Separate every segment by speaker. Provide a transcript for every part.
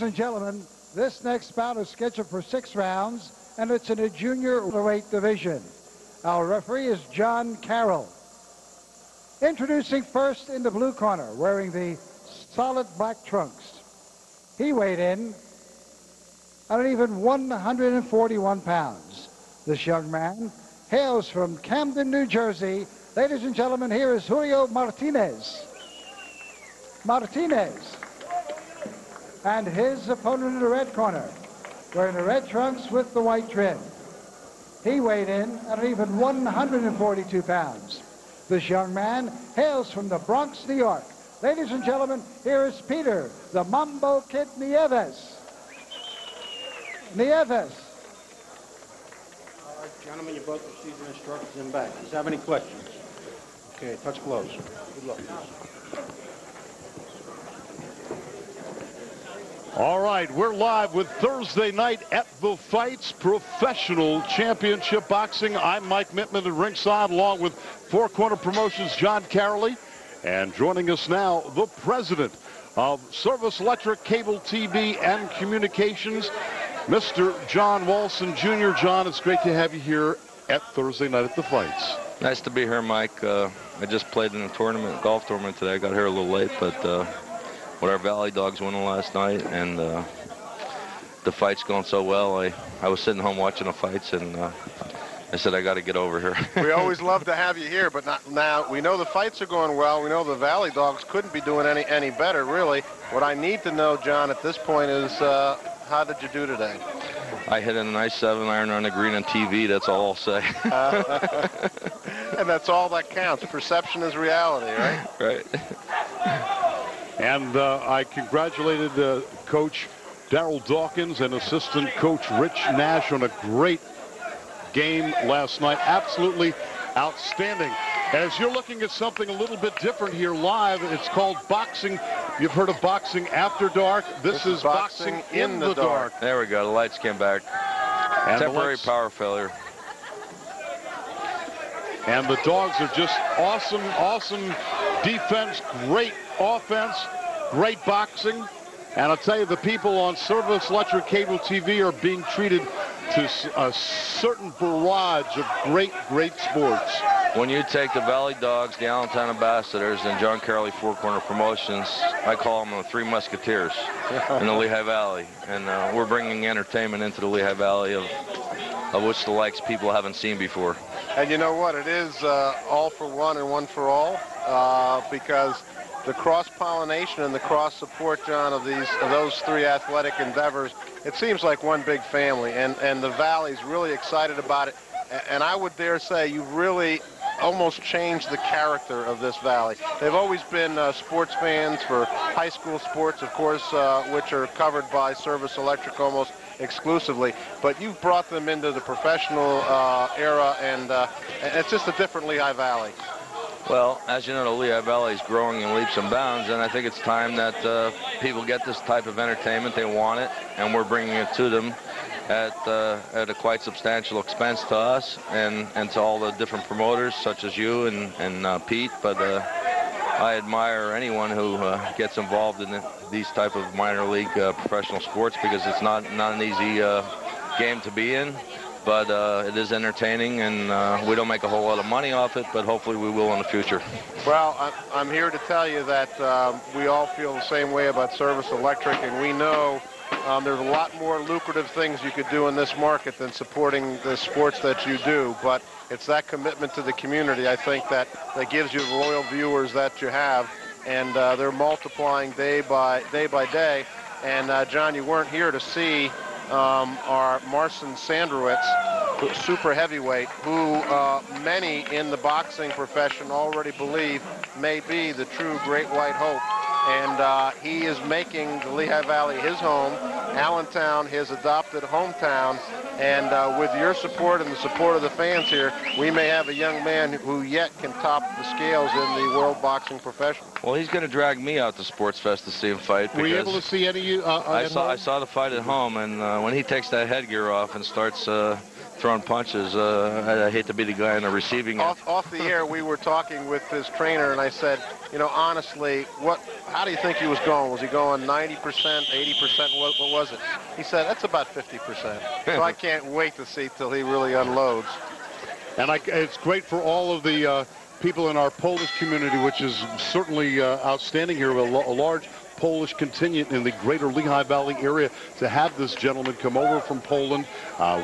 Speaker 1: Ladies and gentlemen, this next bout is scheduled for 6 rounds, and it's in a junior weight division. Our referee is John Carroll. Introducing first in the blue corner, wearing the solid black trunks. He weighed in at an even 141 pounds. This young man hails from Camden, New Jersey. Ladies and gentlemen, here is Julio Martinez. And his opponent in the red corner, wearing the red trunks with the white trim. He weighed in at an even 142 pounds. This young man hails from the Bronx, New York. Ladies and gentlemen, here is Peter, the Mambo Kid Nieves.
Speaker 2: All right, gentlemen, you both received your instructions in back. Do you have any questions? Okay, touch gloves. Good luck.
Speaker 3: All right, we're live with Thursday night at the Fights Professional Championship Boxing. I'm Mike Mittman at ringside, along with Four Corner Promotions' John Carroll. And joining us now, the president of Service Electric Cable TV and Communications, Mr. John Walson Jr. John, it's great to have you here at Thursday night at the Fights.
Speaker 4: Nice to be here, Mike. I just played in a tournament, golf tournament today. I got here a little late, but with our Valley Dogs winning last night and the fight's going so well, I was sitting home watching the fights, and I said I got to get over here.
Speaker 5: We always love to have you here, but not now. We know the fights are going well. We know the Valley Dogs couldn't be doing any better, really. What I need to know, John, at this point is how did you do today?
Speaker 4: I hit a nice 7-iron on the green on TV. That's all I'll say.
Speaker 5: And that's all that counts. Perception is reality, right?
Speaker 4: Right.
Speaker 3: And I congratulated Coach Darryl Dawkins and assistant coach Rich Nash on a great game last night. Absolutely outstanding. As you're looking at something a little bit different here live, it's called boxing. You've heard of boxing after dark. This is boxing in the dark.
Speaker 4: There we go. The lights came back. And temporary power failure.
Speaker 3: And the Dogs are just awesome, awesome defense, great offense, great boxing. And I'll tell you, the people on Service Electric Cable TV are being treated to a certain barrage of great sports.
Speaker 4: When you take the Valley Dogs, the Allentown Ambassadors, and John Carroll Four Corner Promotions, I call them the Three Musketeers in the Lehigh Valley. And we're bringing entertainment into the Lehigh Valley of which the likes people haven't seen before.
Speaker 5: And you know what? It is all for one and one for all, because the cross-pollination and the cross-support, John, of those three athletic endeavors, it seems like one big family, and the Valley's really excited about it. And I would dare say you've really almost changed the character of this Valley. They've always been sports fans for high school sports, of course, which are covered by Service Electric almost exclusively, but you've brought them into the professional era, and it's just a different Lehigh Valley.
Speaker 4: Well, as you know, the Lehigh Valley is growing in leaps and bounds, and I think it's time that people get this type of entertainment. They want it, and we're bringing it to them at a quite substantial expense to us and to all the different promoters, such as you and Pete. But I admire anyone who gets involved in these type of minor league professional sports, because it's not an easy game to be in. But it is entertaining, and we don't make a whole lot of money off it, but hopefully we will in the future.
Speaker 5: Well, I'm here to tell you that we all feel the same way about Service Electric, and we know there's a lot more lucrative things you could do in this market than supporting the sports that you do. But it's that commitment to the community, I think, that gives you the loyal viewers that you have, and they're multiplying day by day. And John, you weren't here to see our Marcin Sandrowitz, super heavyweight, who many in the boxing profession already believe may be the true great white hope. And he is making the Lehigh Valley his home, Allentown his adopted hometown. And with your support and the support of the fans here, we may have a young man who yet can top the scales in the world boxing profession.
Speaker 4: Well, he's going to drag me out to Sports Fest to see him fight.
Speaker 3: Were you able to see any?
Speaker 4: I saw the fight at home, and when he takes that headgear off and starts throwing punches. I hate to be the guy in the receiving end.
Speaker 5: Off the air, we were talking with his trainer, and I said, you know, honestly, how do you think he was going? Was he going 90%, 80%? What was it? He said, that's about 50%. So I can't wait to see till he really unloads.
Speaker 3: And it's great for all of the people in our Polish community, which is certainly outstanding here, a large Polish contingent in the greater Lehigh Valley area, to have this gentleman come over from Poland,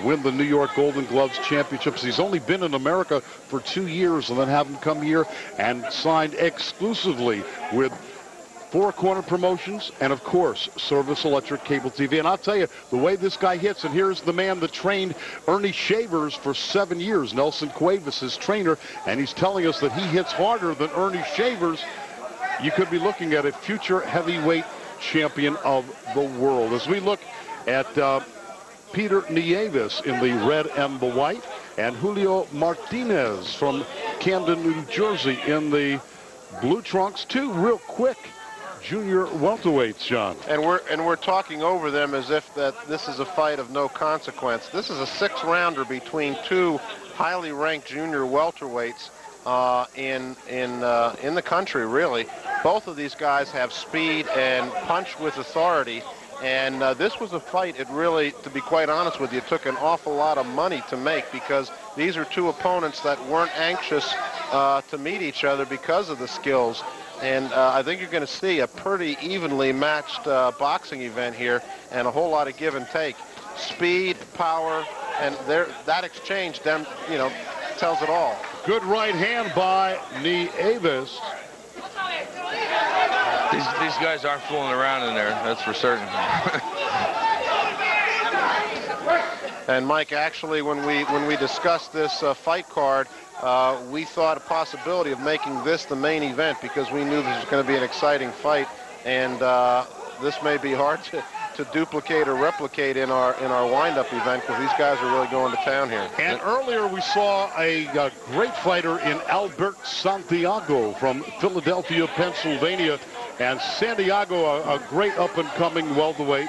Speaker 3: win the New York Golden Gloves Championships. He's only been in America for 2 years, and then have him come here and signed exclusively with Four Corner Promotions and, of course, Service Electric Cable TV. And I'll tell you, the way this guy hits, and here's the man that trained Ernie Shavers for 7 years, Nelson Cuevas, his trainer, and he's telling us that he hits harder than Ernie Shavers. You could be looking at a future heavyweight champion of the world. As we look at Peter Nieves in the red and the white, and Julio Martinez from Camden, New Jersey in the blue trunks. Two real quick junior welterweights, John.
Speaker 5: And we're talking over them as if that this is a fight of no consequence. This is a 6-rounder between two highly ranked junior welterweights in the country, really. Both of these guys have speed and punch with authority. And this was a fight, it really, to be quite honest with you, took an awful lot of money to make, because these are two opponents that weren't anxious to meet each other because of the skills. And I think you're going to see a pretty evenly matched boxing event here, and a whole lot of give and take. Speed, power, and that exchange, you know, tells it all.
Speaker 3: Good right hand by Nieves.
Speaker 4: These guys aren't fooling around in there, that's for certain.
Speaker 5: And Mike, actually, when we discussed this fight card, we thought a possibility of making this the main event, because we knew this was going to be an exciting fight, and this may be hard to duplicate or replicate in our wind-up event, because these guys are really going to town here.
Speaker 3: And earlier we saw a great fighter in Albert Santiago from Philadelphia, Pennsylvania, and Santiago, a great up-and-coming welterweight.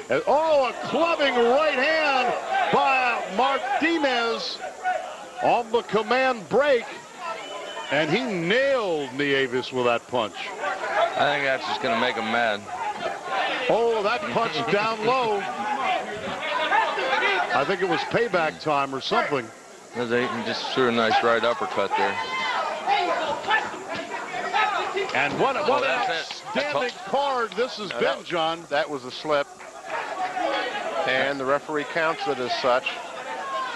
Speaker 3: And, oh, a clubbing right hand by Martinez on the command break, and he nailed Nieves with that punch.
Speaker 4: I think that's just going to make him mad.
Speaker 3: Oh, that punch down low. I think it was payback time or something.
Speaker 4: He just threw a nice right uppercut there.
Speaker 3: And what an outstanding card this has been, John.
Speaker 5: That was a slip. And the referee counts it as such.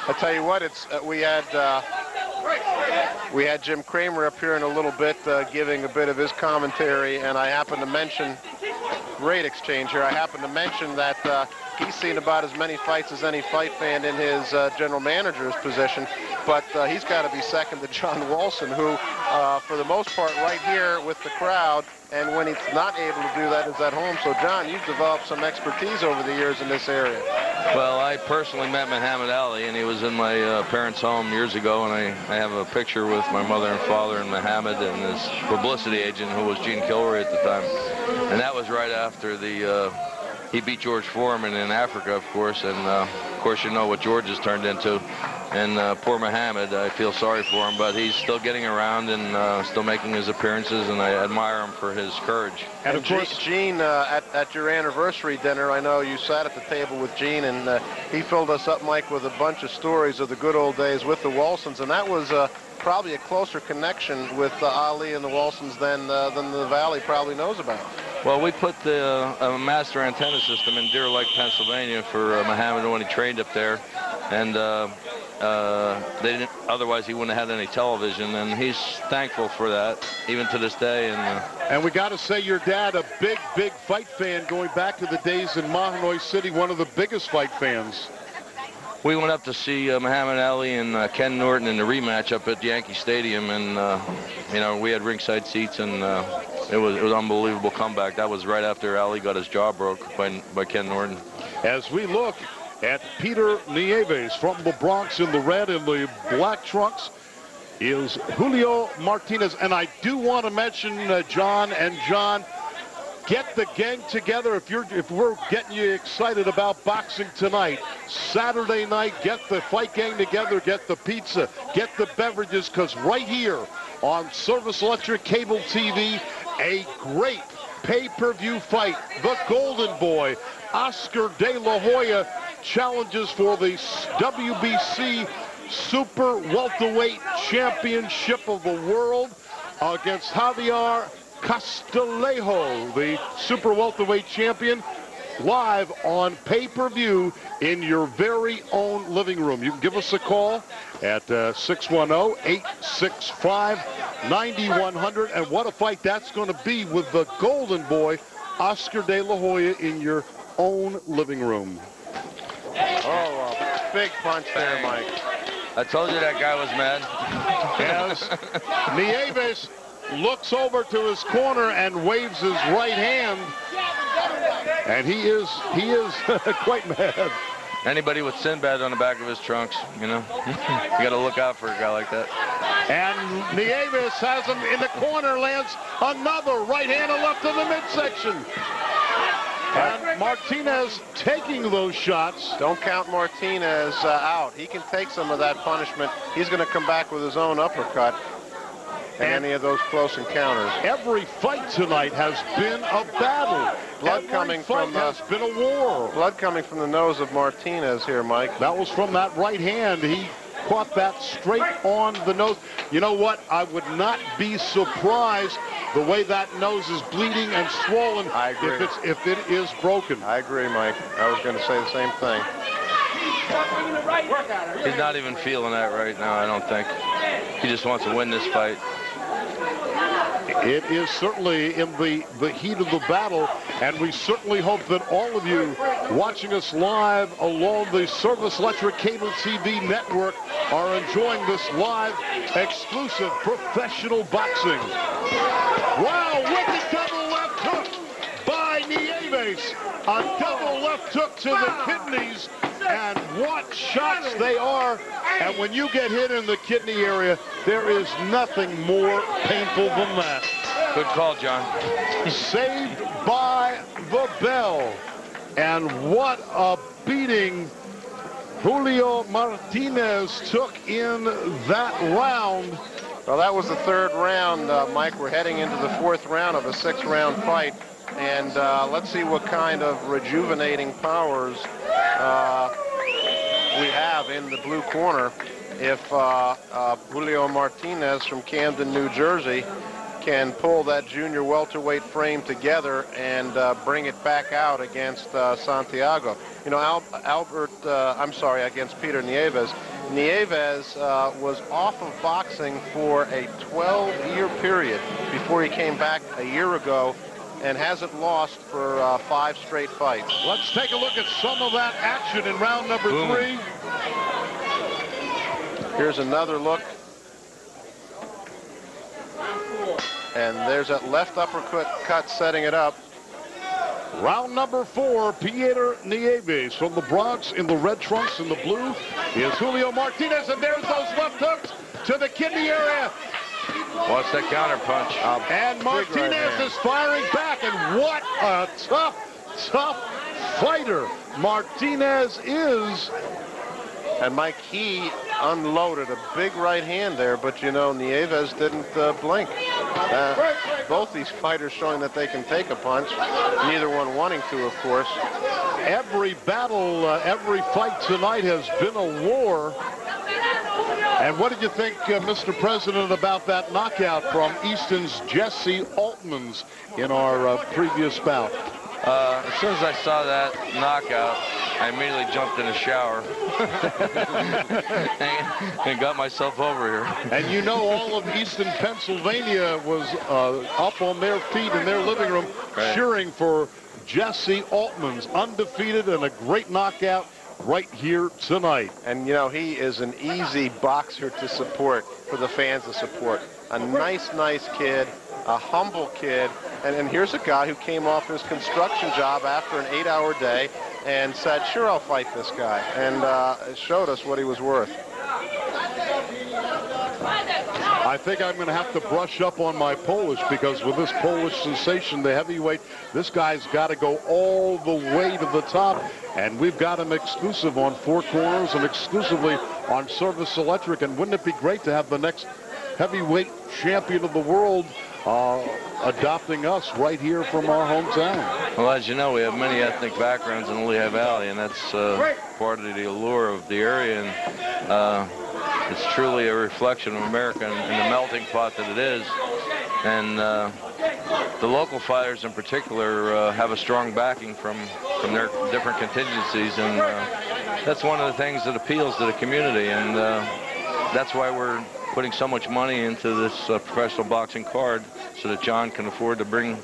Speaker 5: I tell you what, we had Jim Kramer up here in a little bit, giving a bit of his commentary, and I happened to mention, great exchange here, I happened to mention that he's seen about as many fights as any fight fan in his general manager's position, but he's got to be second to John Walson, who, for the most part, right here with the crowd, and when he's not able to do that, is at home. So, John, you've developed some expertise over the years in this area.
Speaker 4: Well, I personally met Muhammad Ali, and he was in my parents' home years ago, and I have a picture with my mother and father and Muhammad and his publicity agent, who was Gene Kilroy at the time. And that was right after he beat George Foreman in Africa, of course, and of course you know what George has turned into. And poor Muhammad, I feel sorry for him, but he's still getting around and still making his appearances, and I admire him for his courage.
Speaker 5: And of course, Gene, at your anniversary dinner, I know you sat at the table with Gene, and he filled us up, Mike, with a bunch of stories of the good old days with the Walsons, and that was probably a closer connection with Ali and the Walsons than the Valley probably knows about.
Speaker 4: Well, we put the master antenna system in Deer Lake, Pennsylvania for Muhammad when he trained up there, and they didn't, otherwise he wouldn't have had any television, and he's thankful for that even to this day.
Speaker 3: And we got to say, your dad, a big fight fan going back to the days in Mahanoy City, one of the biggest fight fans.
Speaker 4: We went up to see Muhammad Ali and Ken Norton in the rematch up at Yankee Stadium, and you know, we had ringside seats, and it was an unbelievable comeback. That was right after Ali got his jaw broke by Ken Norton.
Speaker 3: As we look at Peter Nieves from the Bronx in the red and the black trunks is Julio Martinez. And I do want to mention, John, Get the gang together. If we're getting you excited about boxing tonight, Saturday night, get the fight gang together, get the pizza, get the beverages, because right here on Service Electric Cable TV, a great pay-per-view fight. The Golden Boy, Oscar De La Hoya, challenges for the WBC Super Welterweight Championship of the World against Javier Castillejo, the Super Welterweight champion, live on pay-per-view in your very own living room. You can give us a call at 610-865-9100. And what a fight that's going to be with the Golden Boy, Oscar De La Hoya, in your own living room.
Speaker 5: Oh, a big punch there, Mike.
Speaker 4: I told you that guy was mad.
Speaker 3: As Nieves looks over to his corner and waves his right hand, and he is quite mad.
Speaker 4: Anybody with Sinbad on the back of his trunks, you know, you got to look out for a guy like that.
Speaker 3: And Nieves has him in the corner, lands another right hand and left in the midsection. And Martinez taking those shots.
Speaker 5: Don't count Martinez out. He can take some of that punishment. He's going to come back with his own uppercut in any of those close encounters.
Speaker 3: Every fight tonight has been a battle.
Speaker 5: Blood coming from
Speaker 3: has been a war.
Speaker 5: Blood coming from the nose of Martinez here, Mike.
Speaker 3: That was from that right hand. He caught that straight on the nose. You know what? I would not be surprised the way that nose is bleeding and swollen.
Speaker 5: I agree.
Speaker 3: If it is broken.
Speaker 5: I agree, Mike. I was going to say the same thing.
Speaker 4: He's not even feeling that right now, I don't think. He just wants to win this fight.
Speaker 3: It is certainly in the heat of the battle, and we certainly hope that all of you watching us live along the Service Electric Cable TV network are enjoying this live, exclusive professional boxing. Wow, wicked double left hook by Nieves. A double left hook to the kidneys, and what shots they are. And when you get hit in the kidney area, there is nothing more painful than that.
Speaker 4: Good call, John.
Speaker 3: Saved by the bell. And what a beating Julio Martinez took in that round.
Speaker 5: Well, that was the third round, Mike. We're heading into the fourth round of a six-round fight. And let's see what kind of rejuvenating powers we have in the blue corner if Julio Martinez from Camden, New Jersey can pull that junior welterweight frame together and bring it back out against Santiago. You know, against Peter Nieves. Nieves was off of boxing for a 12-year period before he came back a year ago and hasn't lost for 5 straight fights.
Speaker 3: Let's take a look at some of that action in round number 3.
Speaker 5: Here's another look. And there's that left uppercut setting it up.
Speaker 3: Round number 4, Peter Nieves from the Bronx in the red trunks and the blue is Julio Martinez, and there's those left hooks to the kidney area.
Speaker 4: Watch that counter punch.
Speaker 3: And Martinez is firing back, and what a tough fighter Martinez is.
Speaker 5: And Mike, he unloaded a big right hand there, but you know, Nieves didn't blink. Both these fighters showing that they can take a punch, neither one wanting to, of course.
Speaker 3: Every battle, every fight tonight has been a war. And what did you think, Mr. President, about that knockout from Easton's Jesse Altmans in our previous bout?
Speaker 4: As soon as I saw that knockout, I immediately jumped in the shower and got myself over here.
Speaker 3: And you know, all of Easton, Pennsylvania was up on their feet in their living room cheering for Jesse Altmans, undefeated and a great knockout right here tonight.
Speaker 5: And you know, he is an easy boxer to support, for the fans to support. A nice kid, a humble kid. And here's a guy who came off his construction job after an 8-hour day and said, sure, I'll fight this guy. And it showed us what he was worth.
Speaker 3: I think I'm going to have to brush up on my Polish, because with this Polish sensation, the heavyweight, this guy's got to go all the way to the top. And we've got him exclusive on Four Corners and exclusively on Service Electric. And wouldn't it be great to have the next heavyweight champion of the world adopting us right here from our hometown?
Speaker 4: Well, as you know, we have many ethnic backgrounds in the Lehigh Valley, and that's part of the allure of the area. And it's truly a reflection of America and the melting pot that it is. And the local fighters in particular have a strong backing from their different contingencies, and that's one of the things that appeals to the community, and that's why we're putting so much money into this professional boxing card, so that John can afford to bring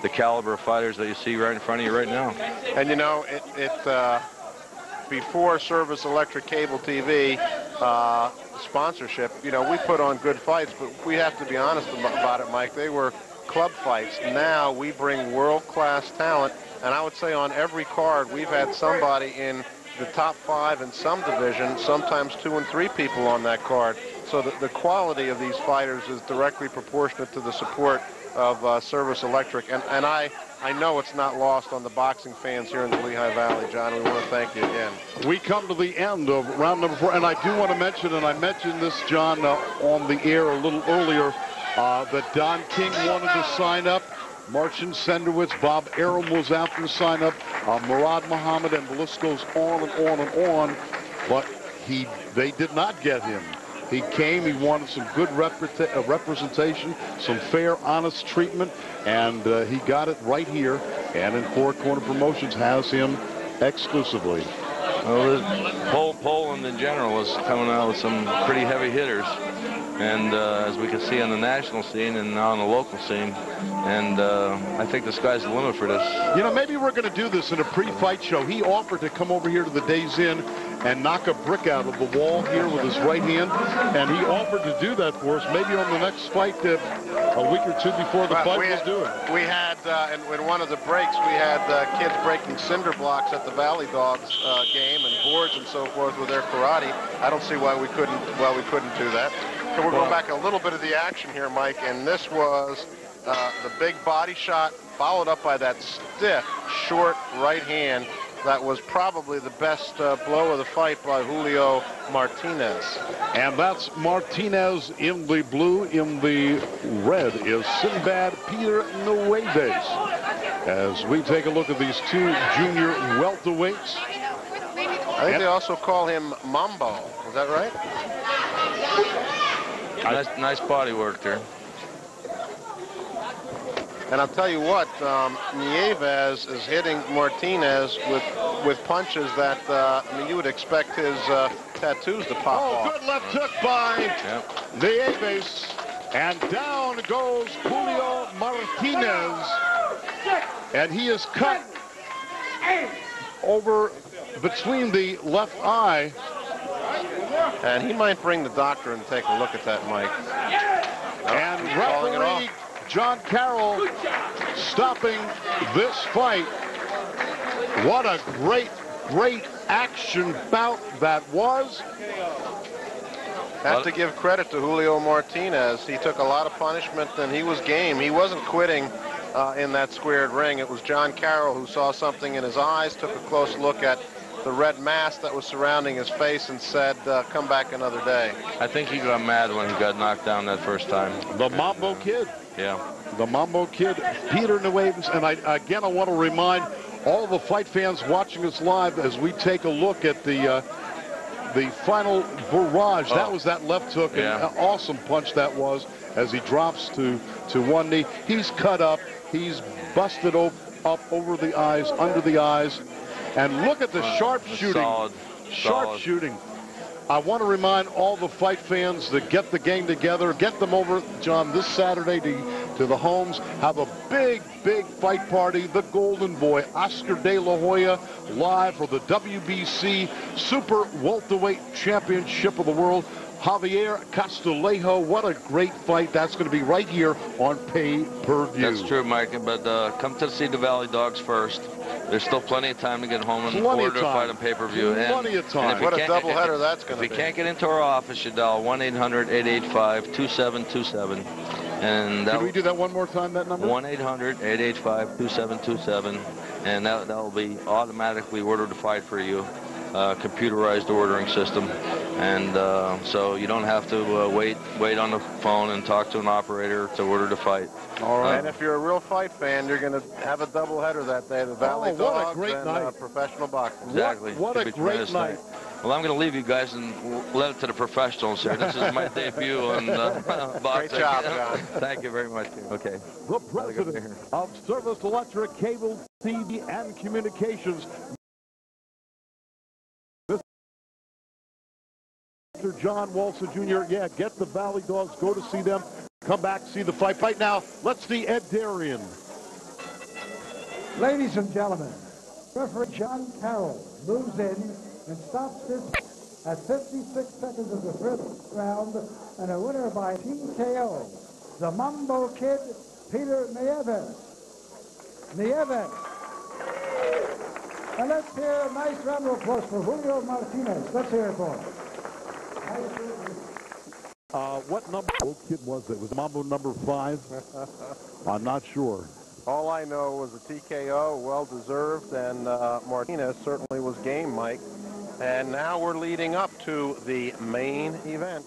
Speaker 4: the caliber of fighters that you see right in front of you right now.
Speaker 5: And you know, before Service Electric Cable TV sponsorship, you know, we put on good fights, but we have to be honest about it, Mike. They were club fights. Now we bring world-class talent, and I would say on every card we've had somebody in the top 5 in some division, sometimes 2 and 3 people on that card. So the quality of these fighters is directly proportionate to the support of Service Electric. And I know it's not lost on the boxing fans here in the Lehigh Valley, John. We want to thank you again.
Speaker 3: We come to the end of round number 4, and I do want to mention, and I mentioned this, John, on the air a little earlier, that Don King wanted to sign up. Marcin Sendowitz, Bob Arum was out to sign up, Murad Muhammad, and the list goes on and on and on, but they did not get him. He came, he wanted some good representation, some fair, honest treatment, and he got it right here, and in Four Corner Promotions has him exclusively.
Speaker 4: Well, Poland in general is coming out with some pretty heavy hitters, and as we can see on the national scene and now on the local scene, and I think the sky's the limit for this.
Speaker 3: You know, maybe we're going to do this in a pre-fight show. He offered to come over here to the Days Inn and knock a brick out of the wall here with his right hand, and he offered to do that for us. Maybe on the next fight, a week or 2 before the fight, we'll do it.
Speaker 5: We had, in one of the breaks, we had kids breaking cinder blocks at the Valley Dogs game, and boards and so forth with their karate. I don't see why we couldn't do that. So we're going back a little bit of the action here, Mike, and this was the big body shot followed up by that stiff, short right hand. That was probably the best blow of the fight by Julio Martinez.
Speaker 3: And that's Martinez in the blue. In the red is Sinbad Peter Nieves. As we take a look at these 2 junior welterweights.
Speaker 5: I think they also call him Mambo. Is that right?
Speaker 4: Nice body work there.
Speaker 5: And I'll tell you what, Nieves is hitting Martinez with punches that, I mean, you would expect his tattoos to pop off.
Speaker 3: Good left hook by Nieves. And down goes Julio Martinez. And he is cut over between the left eye.
Speaker 5: And he might bring the doctor and take a look at that, Mike.
Speaker 3: And referee John Carroll stopping this fight. What a great action bout that was.
Speaker 5: Have to give credit to Julio Martinez. He took a lot of punishment and he was game. He wasn't quitting in that squared ring. It was John Carroll who saw something in his eyes, took a close look at the red mask that was surrounding his face and said, come back another day.
Speaker 4: I think he got mad when he got knocked down that first time.
Speaker 3: The Mambo Kid.
Speaker 4: Yeah.
Speaker 3: The Mambo Kid, Peter Nieves. And I want to remind all the fight fans watching us live as we take a look at the final barrage. That was that left hook, and an awesome punch that was as he drops to one knee. He's cut up. He's busted up over the eyes, under the eyes. And look at the sharp shooting. Sharp shooting. I want to remind all the fight fans to get the gang together, get them over, John, this Saturday to the homes. Have a big fight party. The Golden Boy, Oscar De La Hoya, live for the WBC Super Welterweight Championship of the World. Javier Castillejo, what a great fight. That's going to be right here on pay-per-view.
Speaker 4: That's true, Mike, but come to see the Valley Dogs first. There's still plenty of time to get home and
Speaker 3: Plenty
Speaker 4: order
Speaker 3: of
Speaker 4: to fight
Speaker 3: time.
Speaker 4: on pay-per-view.
Speaker 3: Plenty of time.
Speaker 5: What a doubleheader that's going to
Speaker 4: If
Speaker 5: be.
Speaker 4: you can't get into our office, you dial 1-800-885-2727. And
Speaker 3: Can we do that one more time, that number?
Speaker 4: 1-800-885-2727. And that'll be automatically ordered to fight for you. Computerized ordering system. And so you don't have to wait on the phone and talk to an operator to order to fight.
Speaker 5: All right. And if you're a real fight fan, you're going to have a doubleheader that day. The Valley Dogs and professional boxing.
Speaker 4: Exactly.
Speaker 3: What a great night.
Speaker 4: Well, I'm going to leave you guys and let it to the professionals here. This is my debut on boxing.
Speaker 5: Great job, John.
Speaker 4: Thank you very much. Okay.
Speaker 3: The president of Service Electric, Cable, TV, and Communications, Mr. John Walson Jr. Yeah, get the Valley Dogs. Go to see them. Come back, see the fight. Right now, let's see Ed Darian.
Speaker 1: Ladies and gentlemen, referee John Carroll moves in and stops this at 56 seconds of the fifth round, and a winner by TKO, the Mambo Kid, Peter Nieves. And let's hear a nice round of applause for Julio Martinez. Let's hear it for him.
Speaker 3: What number kid was it? Was Mambo number 5? I'm not sure.
Speaker 5: All I know was a TKO, well-deserved, and Martinez certainly was game, Mike. And now we're leading up to the main event.